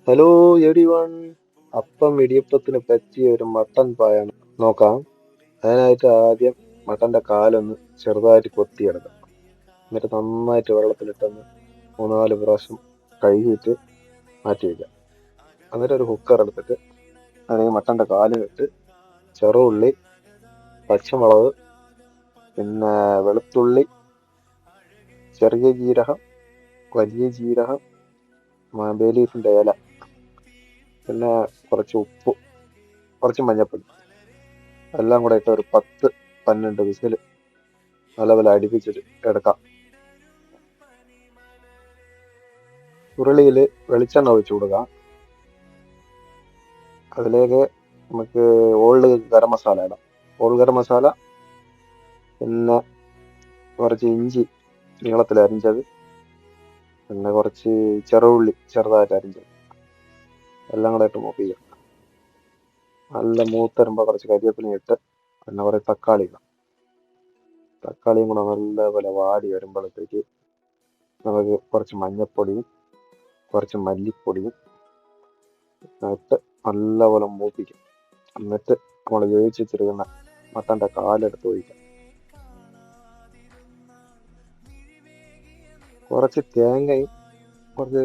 Hello every one. അപ്പം ഇടിയപ്പത്തിന് പറ്റിയ ഒരു മട്ടൻ പായാണ് നോക്കാം. അതിനായിട്ട് ആദ്യം മട്ടന്റെ കാലൊന്ന് ചെറുതായിട്ട് കൊത്തിയെടുക്കാം. എന്നിട്ട് നന്നായിട്ട് വെള്ളത്തിലിട്ടൊന്ന് 3-4 പ്രാവശ്യം കഴുകിയിട്ട് മാറ്റി വയ്ക്കാം. എന്നിട്ട് ഒരു കുക്കർ എടുത്തിട്ട് അതിലേക്ക് മട്ടന്റെ കാല് ഇട്ട് ചെറുള്ളി, പച്ചമുളക്, പിന്നെ വെളുത്തുള്ളി, ചെറിയ ജീരകം, വലിയ ജീരകം, ബേ ലീഫിന്റെ ഇല, പിന്നെ കുറച്ച് ഉപ്പ്, കുറച്ച് മഞ്ഞപ്പൊടി എല്ലാം കൂടെ ഇട്ട് ഒരു 10-12 വിസിൽ നല്ലപോലെ അടുപ്പിച്ചിട്ട് എടുക്കാം. ഉരുളിയിൽ വെളിച്ചെണ്ണ ഒഴിച്ചു കൊടുക്കാം. അതിലേക്ക് നമുക്ക് ഓൾഡ് ഗരം മസാല ഇടാം. ഓൾഡ് ഗരം മസാല, പിന്നെ കുറച്ച് ഇഞ്ചി നീളത്തിൽ അരിഞ്ഞത്, പിന്നെ കുറച്ച് ചെറുള്ളി ചെറുതായിട്ട് അരിഞ്ഞത് എല്ലാം കൂടെ ഇട്ട് മൂപ്പിക്കാം. നല്ല മൂത്തരുമ്പോൾ കുറച്ച് കരിവേപ്പില ഇട്ട് പിന്നെ കുറേ തക്കാളി ഇടാം. തക്കാളിയും കൂടെ നല്ലപോലെ വാടി വരുമ്പോഴത്തേക്ക് നമുക്ക് കുറച്ച് മഞ്ഞപ്പൊടിയും കുറച്ച് മല്ലിപ്പൊടിയും ഇട്ട് നല്ലപോലെ മൂപ്പിക്കും. എന്നിട്ട് നമ്മൾ വേവിച്ച് വെച്ചിരിക്കുന്ന മട്ടൻ്റെ കാലെടുത്ത് ഒഴിക്കാം. കുറച്ച് തേങ്ങയും കുറച്ച്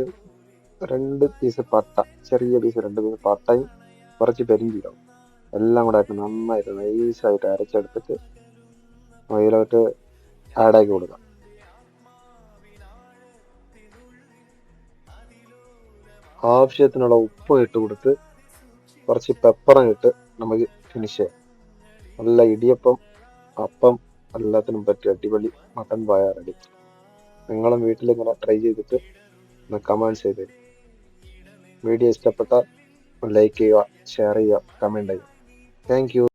2 പീസ് പട്ട, ചെറിയ പീസ് 2 പീസ് പട്ടയും കുറച്ച് പെരിഞ്ചീരകം എല്ലാം കൂടെ ആയിട്ട് നന്നായിട്ട് നൈസായിട്ട് അരച്ചെടുത്തിട്ട് അതിലോട്ട് ആഡാക്കി കൊടുക്കാം. ആവശ്യത്തിനുള്ള ഉപ്പ് ഇട്ട് കൊടുത്ത് കുറച്ച് പെപ്പറും ഇട്ട് നമുക്ക് ഫിനിഷ് ചെയ്യാം. നല്ല ഇടിയപ്പം, അപ്പം എല്ലാത്തിനും പറ്റിയ അടിപൊളി മട്ടൻ പായ റെഡി. നിങ്ങളും വീട്ടിൽ ഇങ്ങനെ ട്രൈ ചെയ്തിട്ട് ഒന്ന് കമൻറ്റ്സ് ചെയ്ത് തരും. വീഡിയോ ഇഷ്ടപ്പെട്ടാൽ ലൈക്ക് ചെയ്യുക, ഷെയർ ചെയ്യുക, കമൻറ്റ് ചെയ്യുക. Thank you.